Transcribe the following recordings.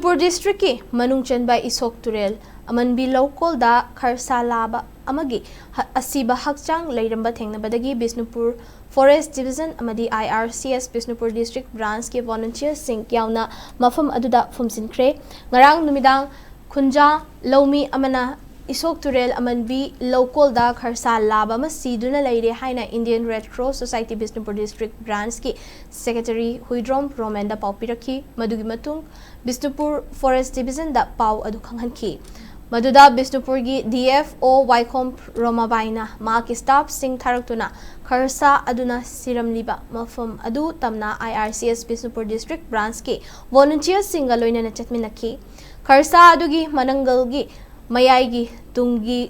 Bishnupur district ki manungchan by Ishok Turel Amanbi Loukolda Kharsa Laba amagi Ashiba hakchang Leiramle thengnabadagi Bishnupur Forest Division amadi IRCS Bishnupur district branch ki volunteers sing yauna mafam aduda Phumjinkhre ngarang numidang khunja lomi amana Ishok Turel Amanbi Loukolda Kharsa Laba masiduna leire haina Indian Red Cross Society Bishnupur district branch ki secretary Huidrom Romenda Paupiraki madugi matung Bishnupur Forest Division da pau adu khanghanki maduda Bishnupur gi DFO Waikom Romabaina ma ki staff sing tharaktuna Kharsa aduna siramliba mafam adu tamna IRCS Bishnupur district branch ki volunteers singa loina na chatminaki Kharsa adugi manangal gi mayai tungi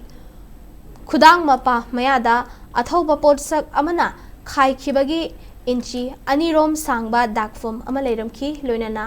khudang mapa mayada athauba potsak amana khai khibagi inchi anirom sangba dakfum ama leiramki loinana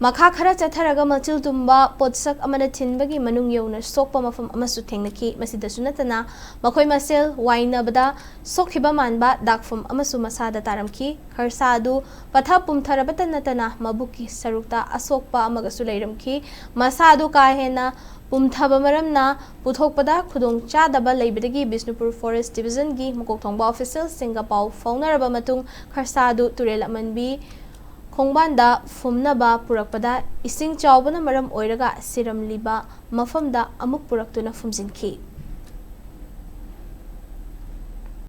makha khara chatharaga machil tumba potsak amana thinbagi manung yona sokpa mafam amasu thengnaki masida sunatana makhoi masel waina bada sokhiba manba dakfum amasu masada taramki Kharsa adu patha pumtharabata natana mabuki sarukta asokpa amagasu leiramki masadu kahena Pumthaba maramna puthokpada khudong chadaba leibadagi Bishnupur Forest Division gi mukokthongba official Singapore faunaraba matung Kharsa du Turel Amanbi khongbanda phumnaba purakpada ising chawbana maram oiraga siramliba mafamda amuk puraktuna Phumjinkhre